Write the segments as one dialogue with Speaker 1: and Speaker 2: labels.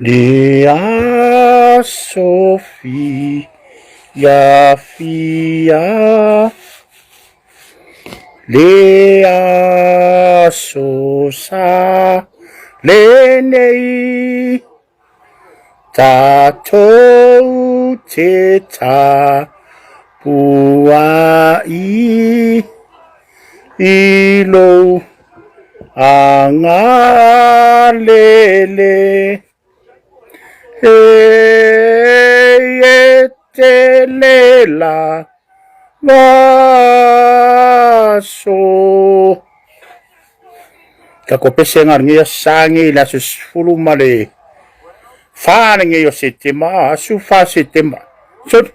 Speaker 1: Dia Sofia Fia Lea Sosa Lenei Tatou Te Puai Ilo Angalele Etelela Vaso Kakopese ngarngia sangi la susfulu male Fane nge yo setema Sufa setema Sud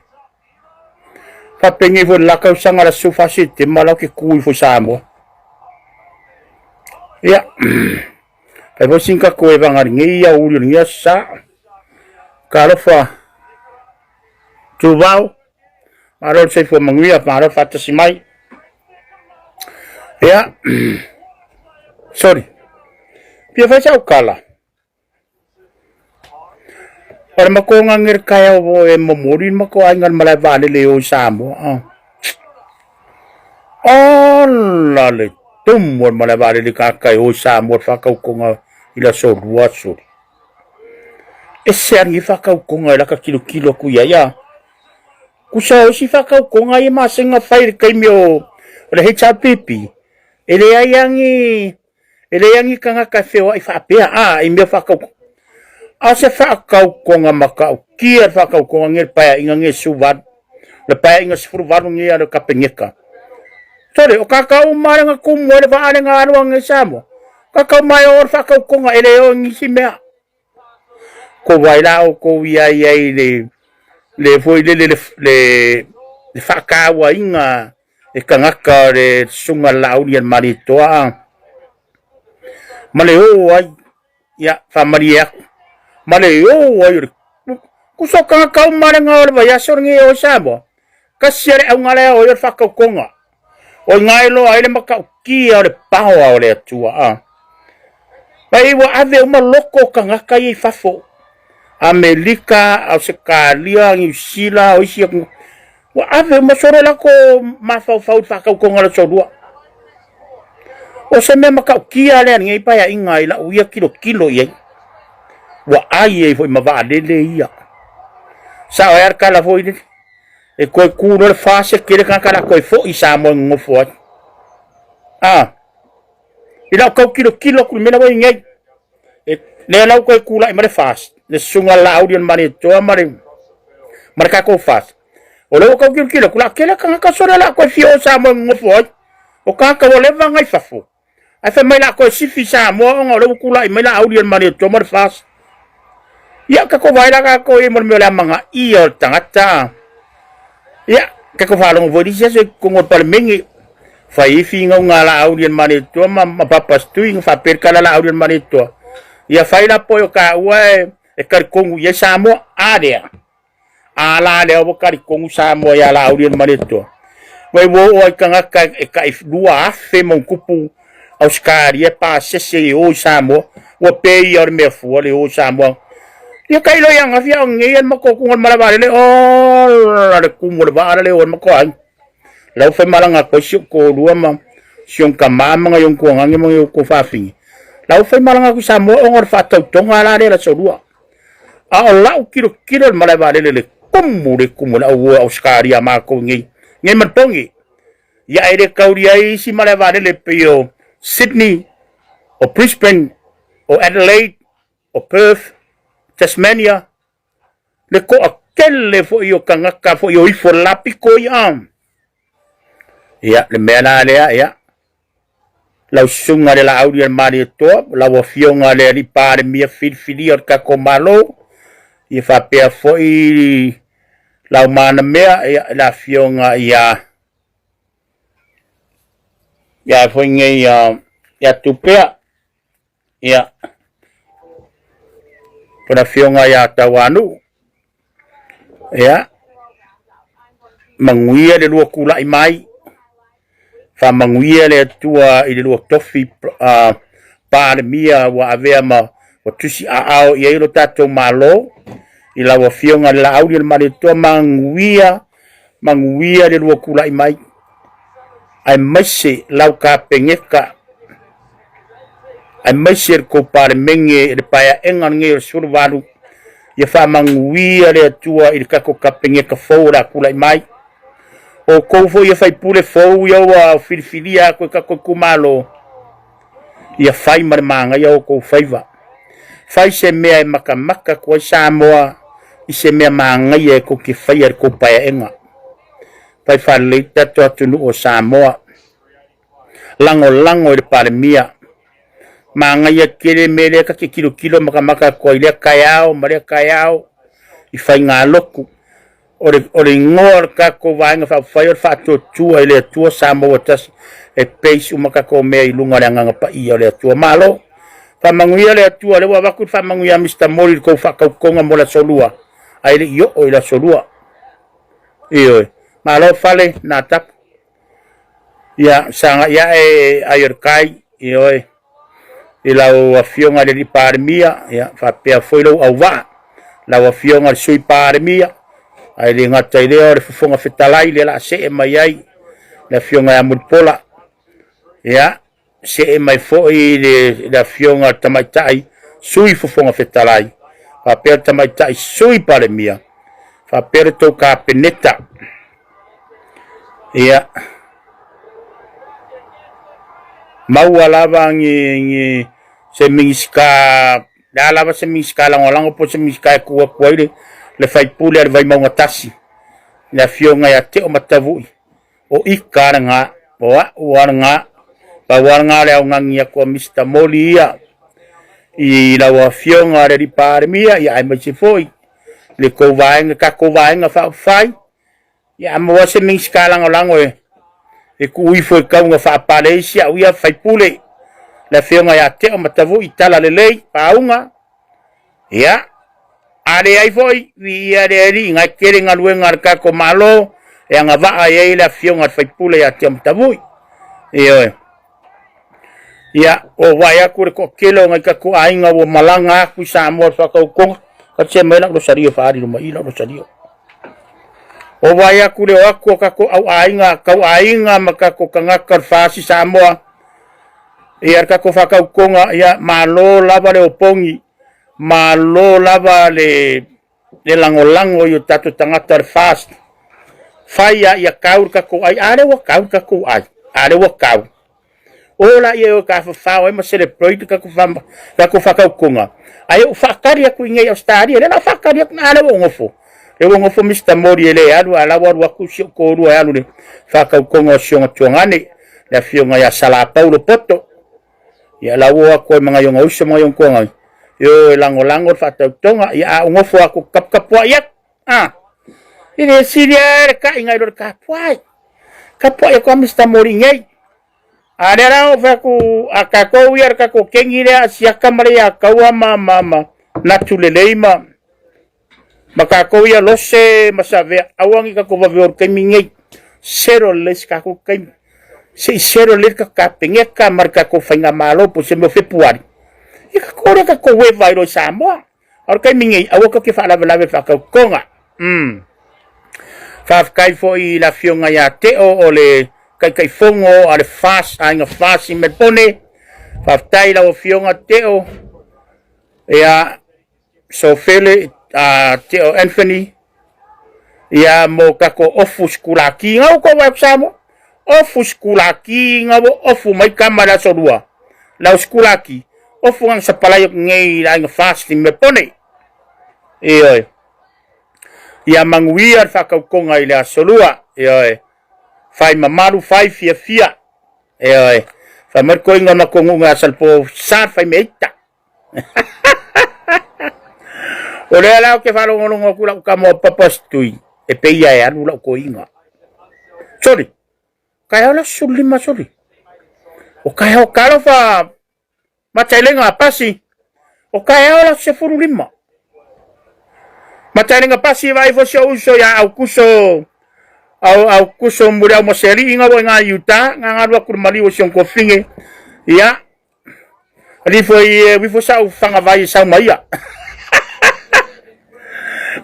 Speaker 1: Papengi vo lakaw sanga la sufa setema Lau ke kui fo samo Ya Pai vo singka koe vangarngia Uli ngia sa Kalofa Tuvau Marol se fo manguia Marol fata simai Ya Sorry Pia fai sa ukala Para mako ngangir kaya wo memorin mako aingan malay vale leo samo le tumor malay vale li kakay o samo fakaw ko nga ila sorwa sori Eser ngi fakaw ko nga ila ka kilo kuya ya Kusa si fakaw ko nga yung masing nga fire kay myo wala hitsa pipi Ele yangi kanga kafe wa ifapea imyo fakaw Asa fakaw ko nga makau kia fakaw ko nga ngir paya inga ngir suwad le paya inga sfurwad ngi ano kapengeka Sorry o kakao mara nga kumwere va ana nga ano ang isamo kakao mayor fakaw ko nga eleo ngi simea ko wailao ko yai le foi le fakawa inga e kangaka le sunga launian maritoa maleo ai ya familia Maleo ayur kuso kang kau marang awal ba yasor ngi o sabo kasere ang ngala o yor fakaw ko nga o ngailo ay le maka kia le pawa o le tua Pai wa ave uma loko kang kay fafo Amerika Australia New Zealand o siya wa ave masore la ko mafaw fakaw ko nga so dua o sa me maka kia le ngi pa ya ingay la uya kilo ye Wa ai foi mavadele ia. Sa er kala foi e koe kuno le fase kile kan kala koe fo isa mo ngofo. Ila ko kilo ku mena wa ngai. E le la koe kula i mare fas. Le sunga la audion mari to mari. Marka ko fas. O le ko kilo kula kele kan ka sore la koe fio sa mo ngofo. O ka ka le va ngai fafo. Ai fa mai la koe sifi sa mo ngolo kula i mena audion mari to mari fas. Ya kako vaila kako e mo la mga iyo tangata. Ya kako falong vo disia se kongo palmengi. Fa ifi ngala audien manito mapapastuing fa perkala la audien manito. Ya faila poyo ka we e kar kongo ya samo adea. Ala le o kar kongo samo ya la audien manito. We wo o kanga ka dua fe mon kupu Oscar ye pa sese o samo wo pe yor me fu le o samo. Ya kailo yang afia ngayon makukungon malabali le le kumul ba le on makuan law fe malanga ko syuk ko dua ma syong kamama ngayong ko ngangi mo ko fafi law fe malanga ko samo ongor fataw tongala le so dua law kilo malabali le kumul awu auskaria mako ngi martongi ya ere kauria si malabali le pio Sydney o Brisbane o Adelaide o Perth Tasmania le ko akelle fo yo kangaka fo yo ifo lapi ko yam ya le mena le ya la sunga de la audion mari to la wo fionga le ri pare mi fili or ka ko malo i fa pe fo i la mana me ya la fionga ya fo nge ya tupea ya Pada fionga ya tawanu ya manguia de lua kula imai whamanguia le atua i le lua tofi pālemia wa avea ma wa tusi a ao i eiro tātou malo i la wa fionga le la auri le maretoa manguia le lua kula i mai ai maise lau ka pengeka ai maise le ko pālemenge le paya enga nge o suru walu ia whamanguia le atua i le kako ka pengeka fau la kula i mai o koufo ia fai pule fau ia wa filifilia koe kako kumalo ia fai marmanga ia o kou faiva fai se mea e makamaka koe Samoa i se mea maangai e ko ki fai ar ko paya enga fai whaleita to atunu o Samoa lango i le palemia maangai e kere mele ka ki kilo makamaka koe i lea kaiao maria kaiao i fai ngā loku ore ngor ka ko vainga fa fai fa to tua ile tua Samoa tas e peis uma ka ko me ilunga le nganga pa ia le tua malo fa manguia le tua le wa ku fa manguia Mr. Mori ko fa ka konga mola solua ai le yo o ila solua io malo fale na tap ya sanga ya e ayer kai io ila o fionga le parmia ya fa pe foi lo au va la fionga sui parmia ai le ngata ile o le fonga fetalai le la se mai ai la fionga ya mulpola ya se mai foi le la fionga tamaitai sui fonga fetalai fa per tamaitai sui pare mia fa per to ka peneta ya mau lava ngi se miska la lava se miska la ngolango po se miska ku ile le fai pule al vai maunga tasi la fionga ya te o matavui o ikaranga o waranga pa waranga le ngangia ko Mr. Moli ia i la wa fionga re di parmia ya ai mai foi le ko vainga ka ko vainga fa fai ya mo se min skala ngolango e ku i foi ka nga fa palesia u ya fai pule la fionga ya te o matavui tala le lei paunga ya are ai foi vi are ri nga kere nga luenga ka ko malo e nga va ai la fionga fai pule ya tem tavui e ya o vai a ku ko kelo nga ka ku ai nga wo malanga ku Samoa fa ka ko ka che mena lo sario fa ri lo mai lo sario o vai a ku le ko ka ko au ai nga maka ko ka nga ka fa si Samoa e ar ka ko fa ka ko nga ya malo lava le opongi malo lava le langolango yo tatu tangata fast fai ya kaur ka ko ai are wa kaur ka ko ai are wa kau ola ye ka fa e ma se le proito ka ko fa ka ko nga ai o fa kari ku ngai ostari le na fa kari na ale wo ngofo e wo ngofo Mr. Mori le alu ala wa ku ko ru alu le fa ka ko nga sio ngani la fionga ya sala paulo poto ya la wo ko mga yo ngausa mga yo ko ngai yo lango fa tonga ya ngofo aku kapwa yak ini siria ka ingai dor kapwa ya ko Mr. Mori ngai ada ra fa ku akako wiar ka ko kengire asia kamarea kawa mama natuleleima maka ko ya lose masave awangi ka ko vavior kemingai sero les ka ko kai se sero les ka pengeka marka ko fainga malo po se mo februari ika kore ka ko we vai ro Samoa or kai mingi awaka ki fa la fa ka konga fa kai fo i la fionga ya te o le kai fongo ale fast ainga fast me pone fa tai la fionga te o ya so fele te o Anthony ya mo ka ko ofus kulaki ngau ko wa Samoa ofus kulaki ngau ofu mai kamera so dua la skulaki ofungan sa palayok ngay lang fasting me pone ya mangwiar fa ka ko ngai la solua fai mamaru fai fia fa mer ko ngona ko nga salpo sa fai meita ole ala ke fa lo ngolo ko la ka mo papastui e pe ya anu la ko inga sorry kaya la sulima sorry o kaya o kalo fa matailenga pasi o kaya ola se furu lima matailenga pasi vai fo so uso ya au kuso au kuso muri au maseri inga wa nga yuta nga wa kurmali o sion ko finge ya vi fo sa fanga vai sa maia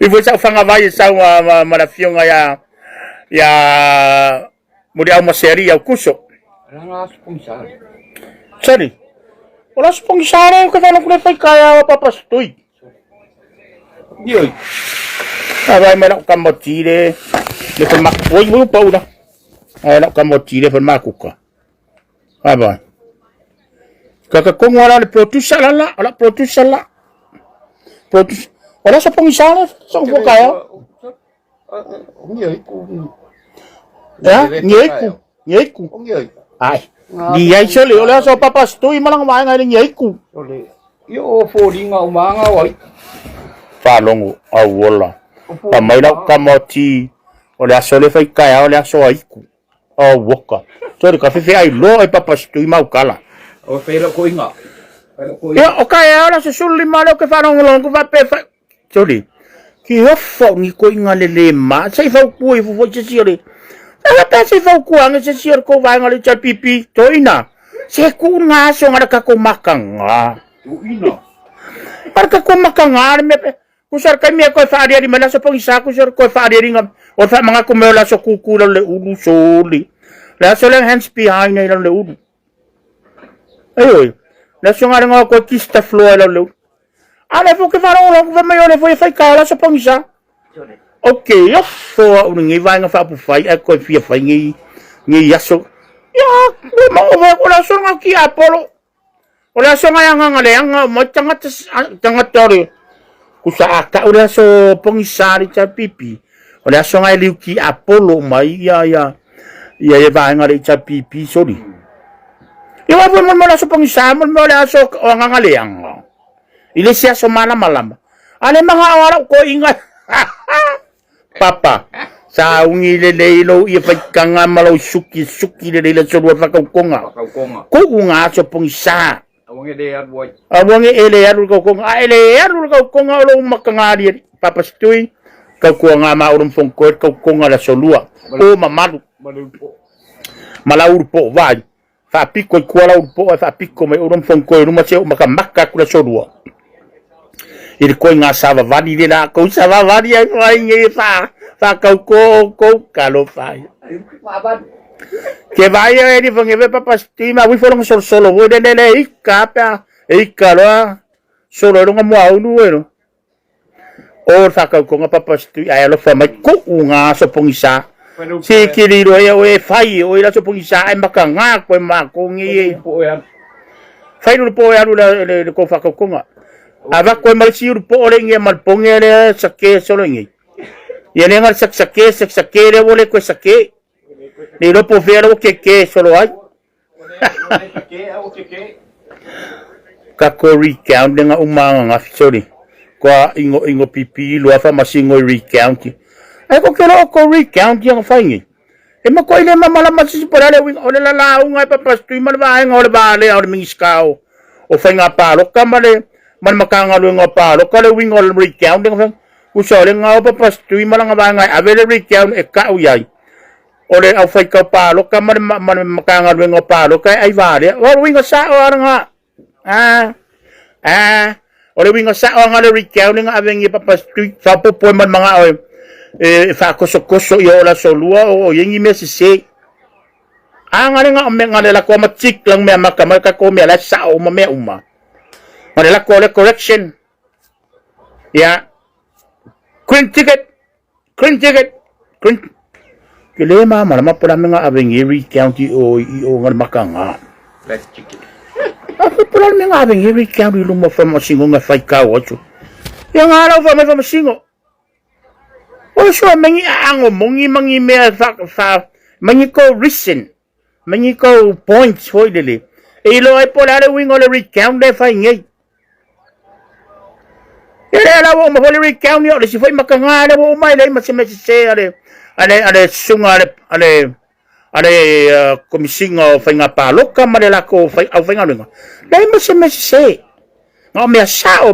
Speaker 1: vi fo sa fanga vai sa ma fionga ya muri au maseri au kuso
Speaker 2: Ranga sponsor.
Speaker 1: Sorry. Wala sponsor ko na ko fai kaya papastoi.
Speaker 2: Yoi.
Speaker 1: Abay may nak kamotire. Le ko makpoy mo pa una. Ay nak kamotire fa makuka. Abay. Kaka kung wala ni produce la, wala produce la. Produce. Wala sa sponsor sa ko kaya.
Speaker 2: Yoi ku.
Speaker 1: Ya, nyai ku.
Speaker 2: Yoi.
Speaker 1: Ay. Di ay soli wala sa papastoi malang mga ngai nyai ku.
Speaker 2: Ole. Yo foding nga umanga wai.
Speaker 1: Falongo awala. Pamaila kamoti ole asole fai kaya ole aso aiku. Oh woka. Sorry ka fifi ai lo ai papastoi mau kala.
Speaker 2: O pero ko inga.
Speaker 1: Ya o kaya ole susuli malo ke falongo longo va pe fa. Sorry. Ki hofo ni ko inga le ma. Sai fa ku fu fo tsiri. Ala ta sai fa ku anga tsiri ko va ngale cha pipi toina. Se ku nga so ngara ka ko makanga.
Speaker 2: Tuina.
Speaker 1: Para ko makanga me kusar kami ko fa ari mala sa pangisa kusar ko fa ari ngam o fa mga kumela sa kukula le ulu soli la so lang hands behind na le ulu ayoy la so nga nga ko kista flow la le ala fo ke fa ro ko may ole fo fa kala sa pangisa okay yo so ngi va nga fa pu fai ko fi fa ngi yaso ya mo va ko la so nga ki apolo wala so nga nga le nga mo tanga tori kusaka ula so pongisari cha pipi ula so ngai liuki apolo mai ya va ngai cha pipi sorry yo va mo la so pongisari mo la so ngaleang ile sia so malam ale mga awara ko ingat papa sa ungi le leilo ia pa kanga malo suki le so wa ka konga ko unga so pongisari Awang elear ko kung elear ko kung alo makangari papastui kau ko nga maurong fongkot kau ko nga la solua o mamalu malaur po vai fa piko ko la po fa piko mai urong fongkot ruma se makamaka ko la solua il ko nga sava vali de la ko sava vali ai ngi fa kau ko kalo fa que vaya ni fong eve papasti ma wi folong solo wo de le ikapa ikalo solo nga mo au no or fa ka ko nga papasti ay lo fa mai ko nga so pongisa si kiliro ya we fai o ila so pongisa ay makanga ko ma ko ngi fai no po ya le ko fa ko nga ava ko mal si po le ngi mal pongere sakke solo ngi yene nga sakke le wole ko sakke ni lo po ver o que solo ai kako recount nga umanga nga sorry kwa ingo pipi lo fa masingo recount ai ko kelo ko recount yang faingi e ma ko ile mama la masi por ale wing ole la nga papastu man ba nga ole ba le or mingiskao o fainga palo kamale man makanga lo nga palo kale wing ole recount nga usole nga papastu man nga ba nga avele recount e ka uyai ole au fai ka palo ka man makanga ngo palo kai ai vale o winga sa o nga ole winga sa o nga le recounting avengi papastui sa po man mga fa koso yo la solua o yengi mesise nga nga la ko matik lang me makama ka ko me la sa o me uma la ko le correction ya print ticket kile mama nama pula mga Avengiri County o ngar makanga.
Speaker 2: Let's check it.
Speaker 1: Ako pula mga Avengiri County luma fa masingo nga fai ka wacho. Yang araw fa masingo. O so mangi ango mongi me fa mangi ko reason. Mangi ko points foi dele. E lo ai pula le wing ole recount le fa ngai. Era la wo mo recount yo le si foi makanga le wo mai le masimese ale sunga ale komisingo fainga palo ka male la ko fai au fainga lunga dai mo se no me asao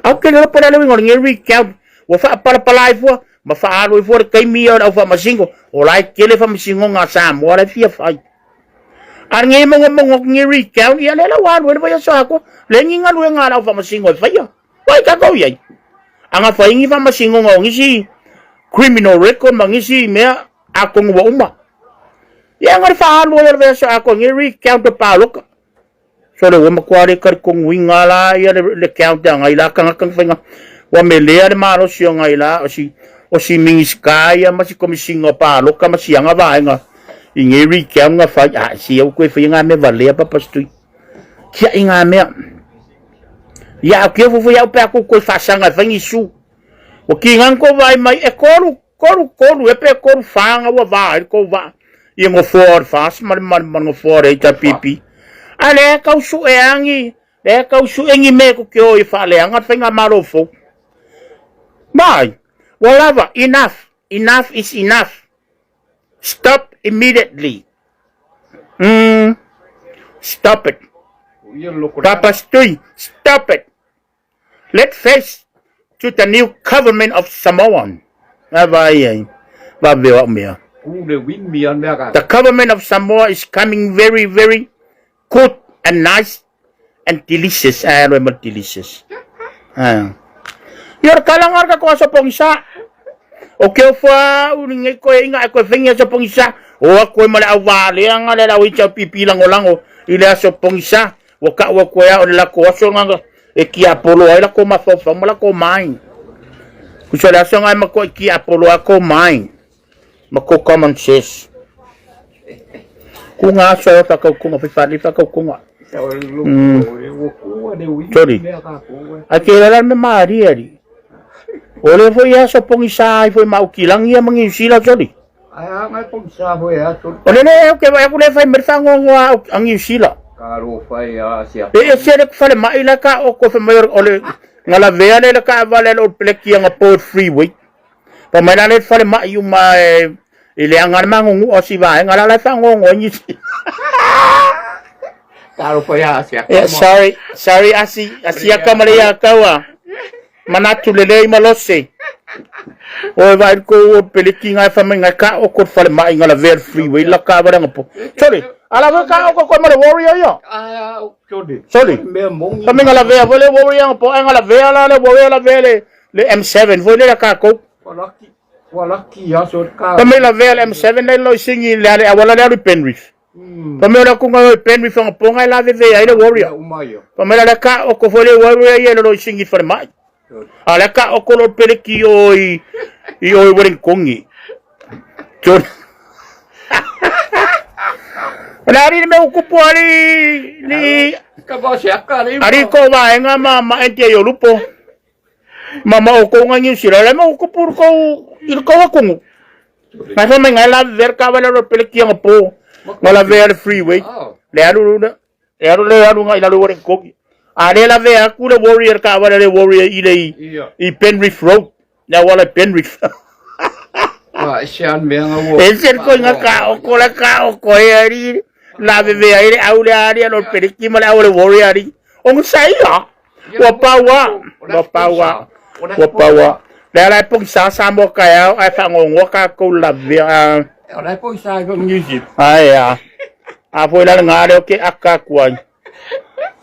Speaker 1: au ke no pora le wingo ngi recount wo fa para live wo Mafa'alo i for kai mi au fa masingo. O lai kele fa masingo nga Samoa la fia fai. Ang ngi mongok ngi recount ya lela wan we ba sa ako. Lengi nga lu nga au fa masingo fai ya. Wai ka ko yai. Ang fa ingi fa masingo ngi si criminal record mangisi mea ako ngwa uma. Ya nga fa alo ya sa ako ngi recount pa lok. So le wa makwari kar kung wingala ya le count nga ila kang fa nga. Wa melea de maro sio nga ila o si mingiskaya masi komisingo pa lo ka masi nga ba nga ingeri kya nga fa si o ko fa nga me vale pa pastui kya nga me ya ke fu ya pa ko fa sanga fa ngisu o ki ngan ko vai mai e koru e pe koru fa nga wa va ko va ngo for fas man ngo for e ta pipi ale ka su e angi le ka su engi me ko kyo i fa le nga fa nga marofo mai. Whatever, enough. Enough is enough. Stop immediately. Stop it. Tapastui, stop it. Let's face to the new government of Samoan. The government of Samoa is coming very, very good and nice and delicious. Delicious. Yor kalangar ka ko sa pongsa. O keo fa uning ko inga ko fengia sa pongsa. O ko mala awali ang ala wicha pipilang olango ila sa pongsa. Wa ko ya la ko so nga e ki apolo ay la ko mafofa mala ko mine. Kusala so nga mako ki apolo ako mine. Mako common sense. Kunga so ta ko kunga fifali fa ko kunga. Sorry. Akira me Maria. Ole foi essa pongisa foi mau kilang ia mangisila sorry.
Speaker 2: Ai ngai pongisa foi ya.
Speaker 1: Ole ne o que vai ko le fai merfango ang isila.
Speaker 2: Karo fai ya sia.
Speaker 1: E se le fale mai la ka o ko fe mayor ole ngala vea le ka vale o pleki ang port freeway. Pa mai le fale mai uma ile angar mangu o si va ngala la fango ngoni.
Speaker 2: Karo fai ya sia.
Speaker 1: Sorry asia kamalia kawa. Manatu lelei malose. O vai ko peliki ngai fa menga ka o ko fa mai ngala ver freeway la ka ba ngapo. Sorry. Ala ka o ko mara warrior yo. Sorry. Fa menga la ver vole warrior po ngala ver la le warrior la ver le M7 vole la ka ko.
Speaker 2: Walaki ya so ka.
Speaker 1: Fa menga la ver M7 le lo singi la awala le Penrith. Pa menga ko ngai Penrith fa po ngai la ver le warrior. Pa menga la ka o ko vole warrior ye lo singi fa mai. Ala ka o kolor peleki oi waring kongi. Chon. Lari me ukupo ni
Speaker 2: kabasi akari.
Speaker 1: Ari ko ba nga mama ente yo lupo. Mama o ko nga nyu sila le mo ukupo ko il ko ko. Kasi may ngala ver ka wala ro peleki ang po. Ngala ver freeway. Le alu nga ilalu waring kongi. Ada la vea kula warrior ka wala le warrior ile I Penrith Road na wala Penrith.
Speaker 2: Sian me nga wo.
Speaker 1: Esen ko nga ka o ko la ka o ko ari la vea ile aule ari no periki mala aule warrior ari. Ong saya. Wapawa. La pong sa mo kaya ay fangongo ka ko la vea.
Speaker 2: La pong sa ko music.
Speaker 1: Ay ya. Apo la ngare ke akakwan.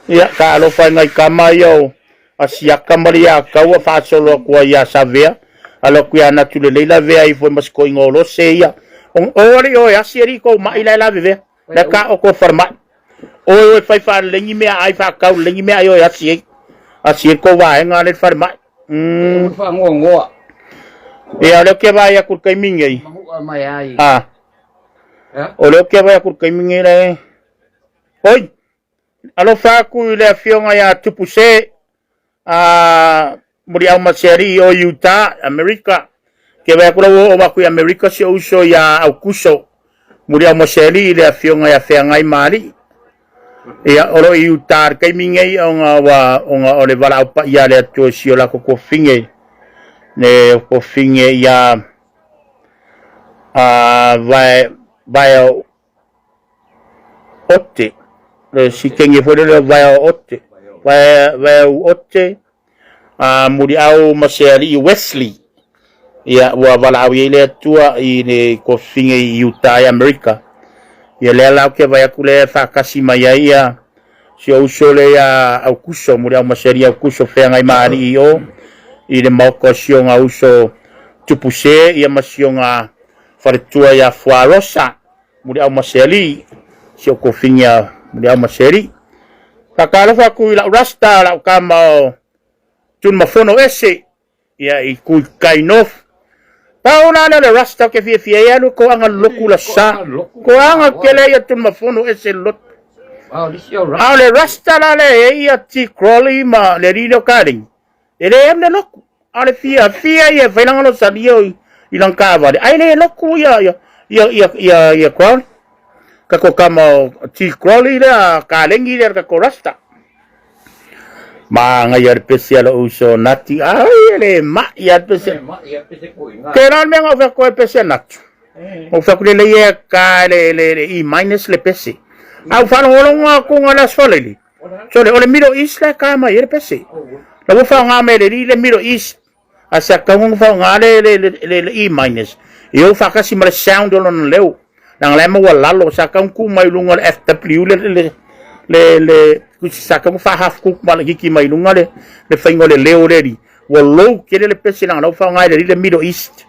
Speaker 1: Ya kalau fa ngai kamayo asia kamaria ka wa fa solo ko ya savea alo ku ya natule leila vea I foi mas ko ngolo seya on ori o ya seri ko ma ila la vea la ka o ko forma o fa fa lengi me ai fa ka lengi me ayo ya si asia ko wa ngale forma
Speaker 2: fa ngongo
Speaker 1: ya lo ke va ya ku kai mingai
Speaker 2: mai ai
Speaker 1: o lo ke va ya ku kai mingai le oi alo fa ku le fionga ya tupuse muri au maseri o Utah America ke va ku o ba ku America se uso ya au kuso muri au maseri le fionga ya fengai mali ya oro Utah kai mingai onga ole vala pa ya le to sio la ko finge ne ko finge ya vai otte si kengi fo le vai otte muri au maseri Wesley ia wa valawi le tua i ne ko finga i Utah America ia le la ke vai akule fa kasi mai ia si o sole ya au kuso muri au maseri au kuso fe ngai mari io i le moko sio nga uso tupuse ia masio nga faretua ya fuarosa muri au maseri si o ko finga muri au maseri kakala fa ku la rasta la kama tun mafono ese ia i ku kainof Pauna na le rasta ke fia ya ko anga lokula sa ko anga kele ya tun mafono ese lot le rasta la le ia ti crowley ma le rino karing ele em le loku ale fia ia velang no sadio ilang kava ai le loku ya crowley ka ko kama ti crowley la kalengi le ka ko rasta ma ngayar pesial uso nati ai le ma ya pesial keran me ngova ko pesial nat o fa kule le ka le i minus le pesi au fa ngolong ko ngala soleli so le ole miro isla ka ma yer pesi la fa ngame le miro is asa ka ngong fa ngale le i minus yo fa ka si mal sound on leo nang le mo wala lo sa ka ku mai lungal fw le saka mo fa half cook mal hiki mai lunga le faingo le leo ready wo lo kele le pesi nang lo fa ngai le middle east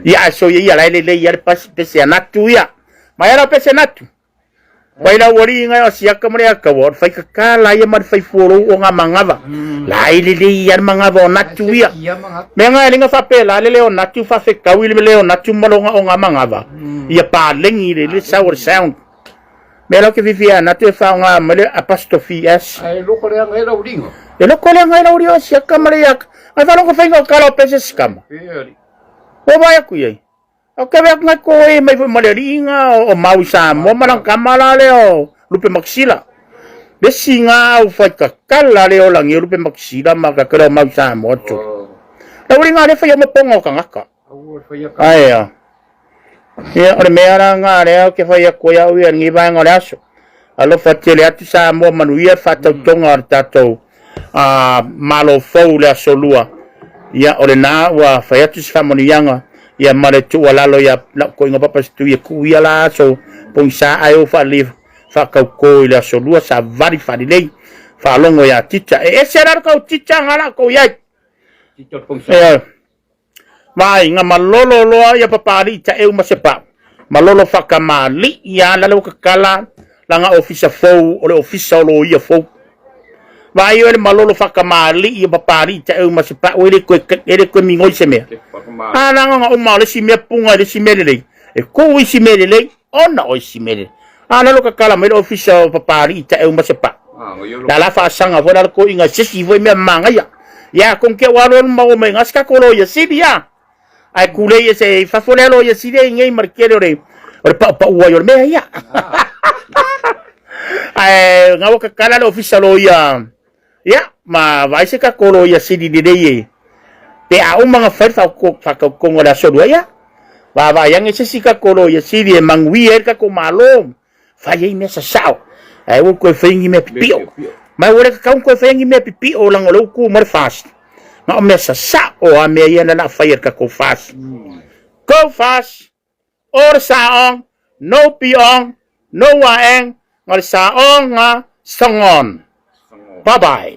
Speaker 1: ya so ya le ya pas pesi anatu ya mai ra pesi anatu pai la wori ngai o sia ka mre ka wo fai ka kala ya mar fai foro o nga mangava la ile le ya mangava o natu ya me ngai linga fa pela le o natu fa fe ka wi le o natu malonga o nga mangava ya pa lengi le sour sound Melo que vivia na te fa nga mele apostrophe s
Speaker 2: ai loko le ngai la uringo
Speaker 1: e loko le ngai la urio sia kamale yak ai fa longo fengo kala pese skama o vai ku ye o ke vek ngai ko e mai male ringa o mau sa mo malang kamala le o lupe maxila de singa o fa ka kala le o lang lupe maxila ma ka kero mau sa mo tu la uringa le fa yo mo pongo ka ngaka ai ya ia ore mea nga leo ke fai ko ya ui ngi ba ngole aso alo fatele atu sa mo manuia fata tonga tato malo fou le asolua ia ore na wa fai atu sa monianga ia male tu wala lo ya ko nga papa stu ia ku ia la so ponsa ai o fa live fa ka ko le asolua sa vari fa dilei fa longo ya ticha e será ko ticha ngala ko ya
Speaker 2: ticha ponsa
Speaker 1: Mai nga malolo loa ya papari ta eu masepa malolo fakamali ya la lo kala langa ofisa fou o le ofisa lo ia fou vai ele malolo fakamali ya papari ta eu masepa o ele ko mingoi seme ana nga o male si me punga le si mele e ko si mele ona o si mele ana lo kala me ofisa papari ta eu masepa la fa sanga fora ko inga sisi voi me manga ya con ke waron ma o me ngaska ko lo ya sibia ai kule ye se fa folelo ye side ngai markere ore pa ua yo me ya ai ngau ka kala lo official ya ma vai se ka kolo ya sidi de ye pe a un manga fa ko ngora so ya va yang ese si ka kolo ya sidi mangwi er ka ko malo fa ye me sa sao ai wo ko fa ngi me pipio mai ore ka ko fa ngi me pipio lang lo ku mar fast ma o mesa sa o a me ia na fire ka ko fast or saong no piong no waeng ngal saong nga songon bye bye